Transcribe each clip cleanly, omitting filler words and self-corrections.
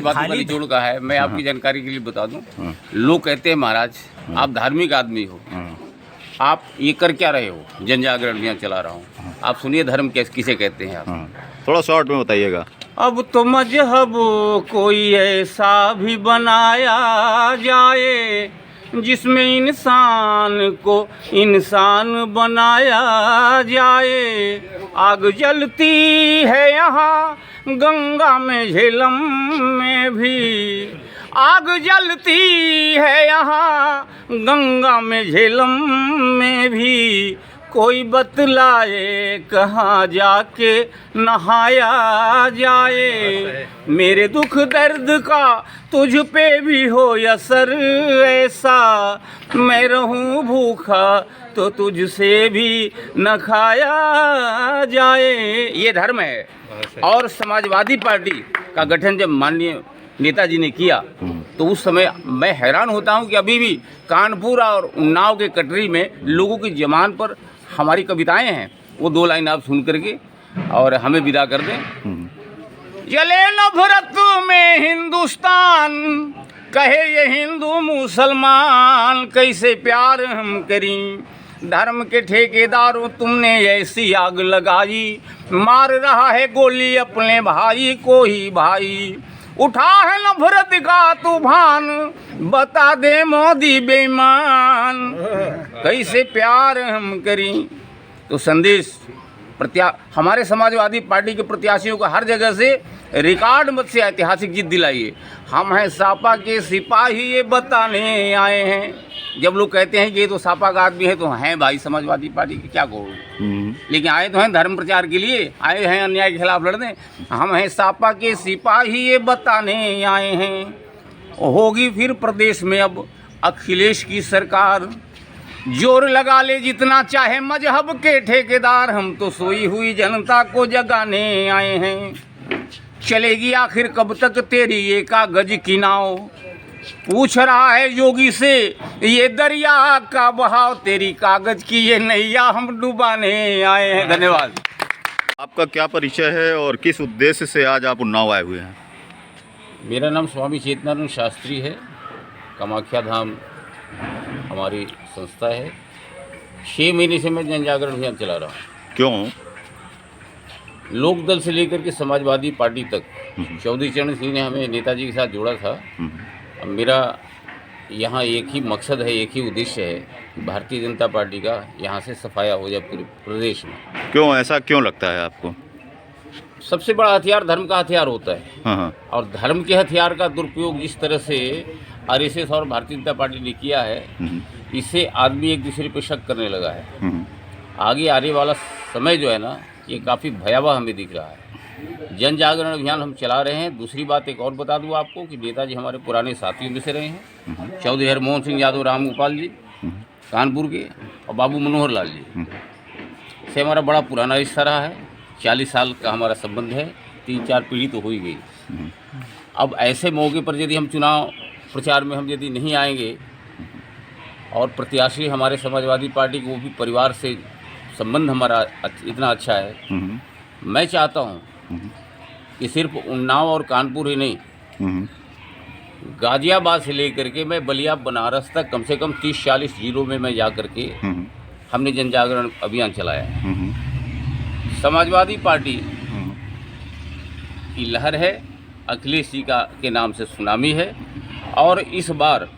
बातों का जोड़ का है। मैं आपकी जानकारी के लिए बता दूं, लोग कहते हैं महाराज आप धार्मिक आदमी हो, आप ये कर क्या रहे हो, जन जागरण अभियान चला रहा हूँ। आप सुनिए धर्म किसे कहते हैं आप। थोड़ा शॉर्ट में बताइएगा। अब तो मजहब कोई ऐसा भी बनाया जाए जिसमें इंसान को इंसान बनाया जाए। आग जलती है यहाँ गंगा में झेलम में भी, आग जलती है यहाँ गंगा में झेलम में भी। कोई बतलाए कहाँ जाके नहाया जाए। मेरे दुख दर्द का तुझ पे भी हो असर ऐसा, मैं रहूं भूखा तो तुझसे भी न खाया जाए। ये धर्म है। और समाजवादी पार्टी का गठन जब माननीय नेताजी ने किया तो उस समय मैं हैरान होता हूं कि अभी भी कानपुर और उन्नाव के कटरी में लोगों की जमान पर हमारी कविताएं हैं। वो 2 लाइन आप सुन करके और हमें विदा कर दें। जले नफरत में हिंदुस्तान, कहे ये हिंदू मुसलमान, कैसे प्यार हम करें। धर्म के ठेकेदारों तुमने ऐसी आग लगाई, मार रहा है गोली अपने भाई को ही भाई। उठा है नफरत का तूफान, बता दे मोदी बेईमान, कैसे प्यार हम करें। तो संदेश हमारे समाजवादी पार्टी के प्रत्याशियों को हर जगह से रिकॉर्ड मत से ऐतिहासिक जीत दिलाइए। हम हैं सापा के सिपाही ये बताने आए हैं। जब लोग कहते हैं कि ये तो सापा का आदमी है, तो हैं भाई समाजवादी पार्टी के क्या कहो, लेकिन आए तो हैं धर्म प्रचार के लिए, आए हैं अन्याय के खिलाफ लड़ने। हम हैं सापा के सिपाही ये बताने आए हैं। होगी फिर प्रदेश में अब अखिलेश की सरकार, जोर लगा ले जितना चाहे मजहब के ठेकेदार। हम तो सोई हुई जनता को जगाने आए हैं। चलेगी आखिर कब तक तेरी ये कागज की नाव, पूछ रहा है योगी से ये दरिया का बहाव। तेरी कागज की ये नैया हम डुबाने आए हैं। धन्यवाद। आपका क्या परिचय है और किस उद्देश्य से आज आप उन्नाव आए हुए हैं? मेरा नाम स्वामी चेतनानंद शास्त्री है। कामाख्या धाम हमारी संस्था है। 6 महीने से मैं जन जागरण अभियान चला रहा हूँ। क्यों? लोकदल से लेकर के समाजवादी पार्टी तक चौधरी चरण सिंह ने हमें नेताजी के साथ जोड़ा था। अब मेरा यहाँ एक ही मकसद है, एक ही उद्देश्य है कि भारतीय जनता पार्टी का यहाँ से सफाया हो जाए पूरे प्रदेश में। क्यों, ऐसा क्यों लगता है आपको? सबसे बड़ा हथियार धर्म का हथियार होता है। हाँ। और धर्म के हथियार का दुरुपयोग जिस तरह से आरएसएस और भारतीय जनता पार्टी ने किया है, इससे आदमी एक दूसरे पर शक करने लगा है। आगे आने वाला समय जो है ना, ये काफ़ी भयावह हमें दिख रहा है। जन जागरण अभियान हम चला रहे हैं। दूसरी बात एक और बता दूं आपको कि नेताजी हमारे पुराने साथियों में से रहे हैं। चौधरी हरमोहन सिंह यादव राम गोपाल जी कानपुर के, और बाबू मनोहर लाल जी से हमारा बड़ा पुराना रिश्ता रहा है। 40 साल का हमारा संबंध है। 3-4 पीढ़ी तो हो ही गई। अब ऐसे मौके पर यदि हम चुनाव प्रचार में हम यदि नहीं आएंगे और प्रत्याशी हमारे समाजवादी पार्टी को, वो भी परिवार से संबंध हमारा इतना अच्छा है, मैं चाहता हूं कि सिर्फ उन्नाव और कानपुर ही नहीं, गाजियाबाद से लेकर के मैं बलिया बनारस तक कम से कम 30-40 जिलों में मैं जा कर के हमने जन जागरण अभियान चलाया। समाजवादी पार्टी की लहर है, अखिलेश जी के नाम से सुनामी है। और इस बार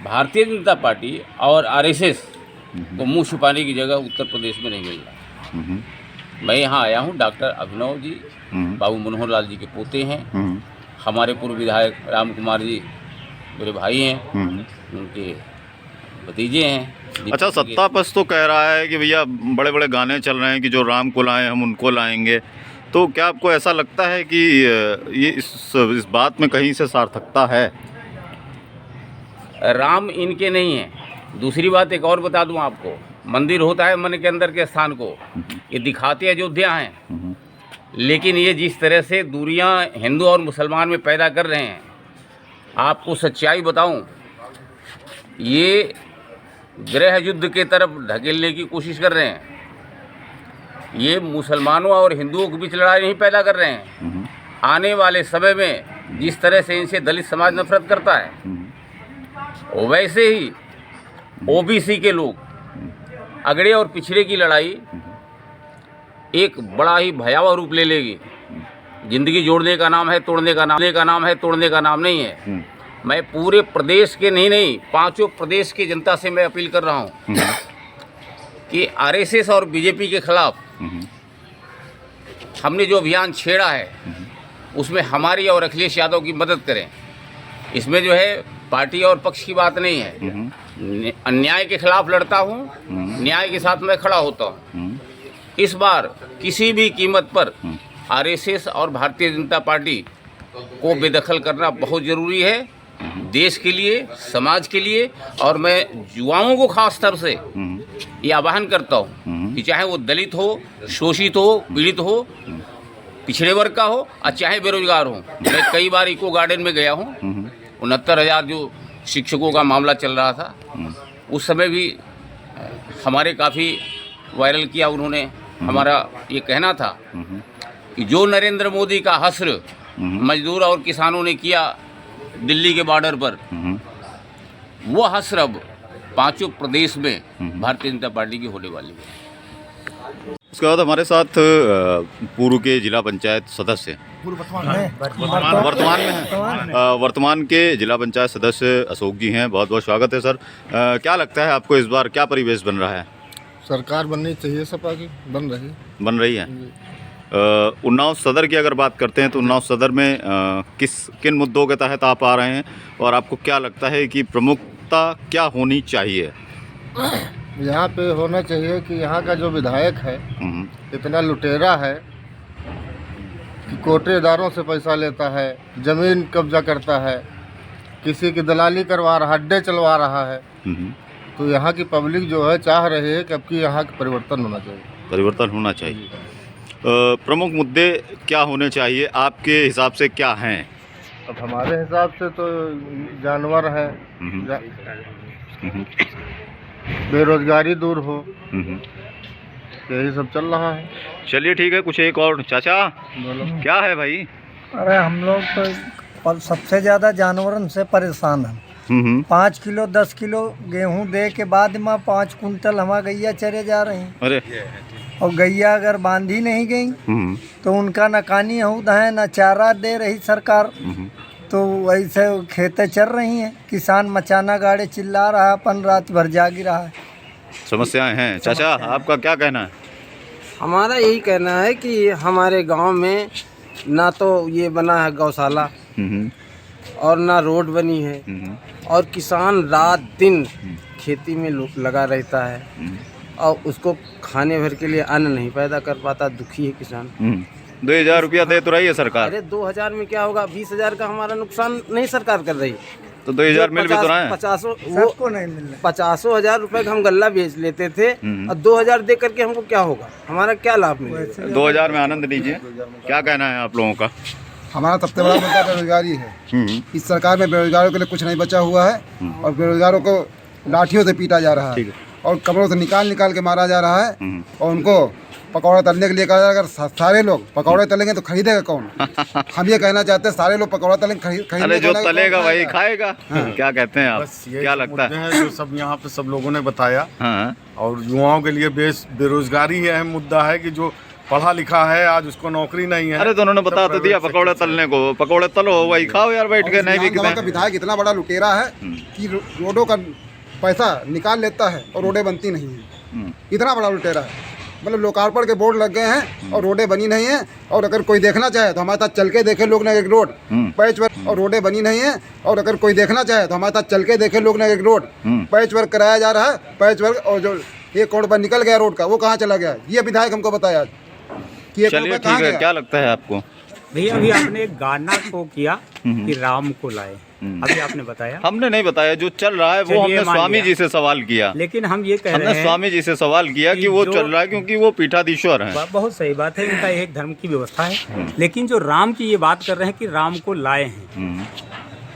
भारतीय जनता पार्टी और आरएसएस को मुंह छुपाने की जगह उत्तर प्रदेश में नहीं मिल रहा। मैं यहाँ आया हूँ। डॉक्टर अभिनव जी बाबू मनोहर लाल जी के पोते हैं। हमारे पूर्व विधायक राम कुमार जी मेरे भाई हैं, उनके भतीजे हैं। अच्छा, सत्ता पक्ष तो कह रहा है कि भैया बड़े बड़े गाने चल रहे हैं कि जो राम को लाएं हम उनको लाएंगे। तो क्या आपको ऐसा लगता है कि ये इस बात में कहीं से सार्थकता है? राम इनके नहीं है। दूसरी बात एक और बता दूं आपको, मंदिर होता है मन के अंदर के स्थान को, ये दिखाते अयोध्या हैं, लेकिन ये जिस तरह से दूरियां हिंदू और मुसलमान में पैदा कर रहे हैं, आपको सच्चाई बताऊं, ये गृह युद्ध के तरफ ढकेलने की कोशिश कर रहे हैं। ये मुसलमानों और हिंदुओं के बीच लड़ाई नहीं पैदा कर रहे हैं, आने वाले समय में जिस तरह से इनसे दलित समाज नफरत करता है, वैसे ही ओबीसी के लोग, अगड़े और पिछड़े की लड़ाई एक बड़ा ही भयावह रूप ले लेगी। जिंदगी जोड़ने का नाम है, तोड़ने का नाम है, तोड़ने का नाम नहीं है। मैं पूरे प्रदेश के नहीं 5 प्रदेश की जनता से मैं अपील कर रहा हूँ कि आरएसएस और बीजेपी के खिलाफ हमने जो अभियान छेड़ा है उसमें हमारी और अखिलेश यादव की मदद करें। इसमें जो है पार्टी और पक्ष की बात नहीं है। अन्याय के खिलाफ लड़ता हूँ, न्याय के साथ मैं खड़ा होता हूँ। इस बार किसी भी कीमत पर आरएसएस और भारतीय जनता पार्टी को बेदखल करना बहुत ज़रूरी है, देश के लिए, समाज के लिए। और मैं युवाओं को खास तौर से ये आह्वान करता हूँ कि चाहे वो दलित हो, शोषित हो, पीड़ित हो, पिछड़े वर्ग का हो, और चाहे बेरोजगार हो। मैं कई बार इको गार्डन में गया हूँ। 69,000 जो शिक्षकों का मामला चल रहा था, उस समय भी हमारे काफ़ी वायरल किया उन्होंने। हमारा ये कहना था कि जो नरेंद्र मोदी का हश्र मजदूर और किसानों ने किया दिल्ली के बॉर्डर पर, वो हश्र अब 5 प्रदेश में भारतीय जनता पार्टी की होने वाली है। उसके बाद हमारे साथ पूर्व के जिला पंचायत सदस्य वर्तमान के जिला पंचायत सदस्य अशोक जी हैं। बहुत बहुत स्वागत है सर। क्या लगता है आपको, इस बार क्या परिवेश बन रहा है? सरकार बननी चाहिए, सपा की बन रही है। उन्नाव सदर की अगर बात करते हैं तो उन्नाव सदर में किन मुद्दों के तहत आप आ रहे हैं, और आपको क्या लगता है कि प्रमुखता क्या होनी चाहिए? यहाँ पे होना चाहिए कि यहाँ का जो विधायक है इतना लुटेरा है कि कोटेदारों से पैसा लेता है, ज़मीन कब्जा करता है, किसी की दलाली करवा रहा, अड्डे चलवा रहा है। तो यहाँ की पब्लिक जो है चाह रही है कि अब की यहाँ का परिवर्तन होना चाहिए। प्रमुख मुद्दे क्या होने चाहिए आपके हिसाब से, क्या हैं? अब हमारे हिसाब से तो जानवर है, बेरोजगारी दूर हो, यही सब चल रहा है। चलिए ठीक है, कुछ एक और चाचा बोलो। क्या है भाई? अरे हम लोग तो सबसे ज़्यादा जानवरों से परेशान हैं। 5 किलो 10 किलो गेहूं दे के बाद में 5 कुंटल हमारा गैया चरे जा रही हैं। अरे और गैया अगर बांधी नहीं गई तो उनका न कानी हूद है, न चारा दे रही सरकार। तो वैसे खेतें चल रही हैं, किसान मचाना गाड़े चिल्ला रहा, अपन रात भर जागी रहा है। समस्याएं हैं। चाचा आपका क्या कहना है? हमारा यही कहना है कि हमारे गांव में ना तो ये बना है गौशाला और ना रोड बनी है, और किसान रात दिन खेती में लगा रहता है और उसको खाने भर के लिए अन्न नहीं पैदा कर पाता। दुखी है किसान। 2,000 रुपया दे तो रही है सरकार। अरे 2,000 में क्या होगा? 20,000 का हमारा नुकसान नहीं सरकार कर रही। तो 2,000 मिल भी तो रहा है। 50,000 रुपए का हम गल्ला बेच लेते थे और 2,000 दे करके हमको क्या होगा? हमारा क्या लाभ मिलेगा? 2,000 में आनंद लीजिए। क्या कहना है आप लोगों का? हमारा सबसे बड़ा मुद्दा बेरोजगारी है। इस सरकार में बेरोजगारों के लिए कुछ नहीं बचा हुआ है और बेरोजगारों को लाठियों से पीटा जा रहा है और कपड़ों से निकाल के मारा जा रहा है और उनको पकौड़े तलने के लिए कहा जाएगा। अगर सारे लोग पकौड़े तलेंगे तो खरीदेगा कौन? हम ये कहना चाहते हैं सारे लोग पकौड़ा तलेंगे, अरे जो तलेगा वही खाएगा। क्या कहते हैं आप? क्या लगता है? जो सब यहाँ पे सब लोगों ने बताया। और युवाओं के लिए बेरोजगारी ही अहम मुद्दा है कि जो पढ़ा लिखा है आज उसको नौकरी नहीं है। अरे तो उन्होंने बता तो दिया पकौड़े तलने को, पकौड़े तलो वही खाओ यार बैठ के। नहीं बिकते का विधायक इतना बड़ा लुटेरा है कि रोडों का पैसा निकाल लेता है और रोडें बनती नहीं है। इतना बड़ा लुटेरा है, मतलब लोकार्पण के बोर्ड लग गए हैं और रोडें बनी नहीं है। और अगर कोई देखना चाहे तो हमारे साथ चल के देखे लोग ने एक रोड पैच वर्क, और रोडें बनी नहीं है। और अगर कोई देखना चाहे तो हमारे साथ चल के देखे लोग ने एक रोड पैच वर्क कराया जा रहा है। पैच वर्क और जो 1 करोड़ रुपया निकल गया रोड का, वो कहाँ चला गया? ये विधायक हमको बताया कि 1 करोड़ ठीक है। क्या लगता है आपको? भैया अभी आपने एक गाना को किया कि राम को लाए, अभी आपने बताया। हमने नहीं बताया, जो चल रहा है वो हमने स्वामी जी से सवाल किया। लेकिन हम ये कह रहे हैं, हमने स्वामी जी से सवाल किया कि वो चल रहा है क्योंकि वो पीठाधीश्वर हैं। बहुत सही बात है, इनका एक धर्म की व्यवस्था है। लेकिन जो राम की ये बात कर रहे हैं कि राम को लाए हैं,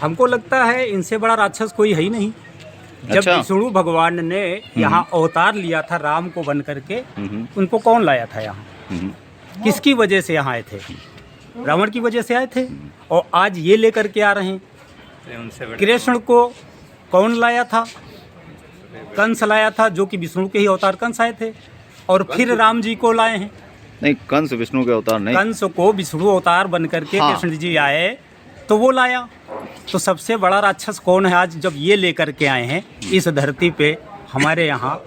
हमको लगता है इनसे बड़ा राक्षस कोई है ही नहीं। जब विष्णु भगवान ने यहाँ अवतार लिया था राम को बन करके, उनको कौन लाया था यहाँ? किसकी वजह से यहाँ आए थे? रावण की वजह से आए थे, और आज ये लेकर के आ रहे हैं। कृष्ण को कौन लाया था? कंस लाया था, जो कि विष्णु के ही अवतार कंस आए थे, और फिर राम जी को लाए हैं। नहीं, कंस विष्णु के अवतार नहीं। कंस को विष्णु अवतार बन करके हाँ। कृष्ण जी आए तो वो लाया। तो सबसे बड़ा राक्षस कौन है आज जब ये लेकर के आए हैं इस धरती पे हमारे यहाँ?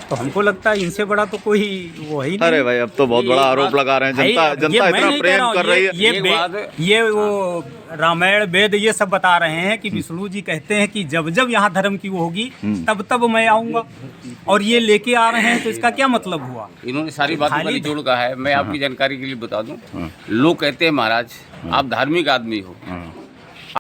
तो हमको लगता है इनसे बड़ा तो कोई वो ही नहीं। अरे भाई, अब तो बहुत बड़ा आरोप लगा रहे हैं। जनता इतना प्रेम कर रही है। ये वो रामायण वेद ये सब बता रहे हैं कि विष्णु जी कहते हैं कि जब जब यहाँ धर्म की वो होगी तब तब मैं आऊँगा, और ये लेके आ रहे हैं, तो इसका क्या मतलब हुआ? इन्होंने सारी बातों का निचोड़ कहा है। मैं आपकी जानकारी के लिए बता दूं, लोग कहते हैं महाराज आप धार्मिक आदमी हो,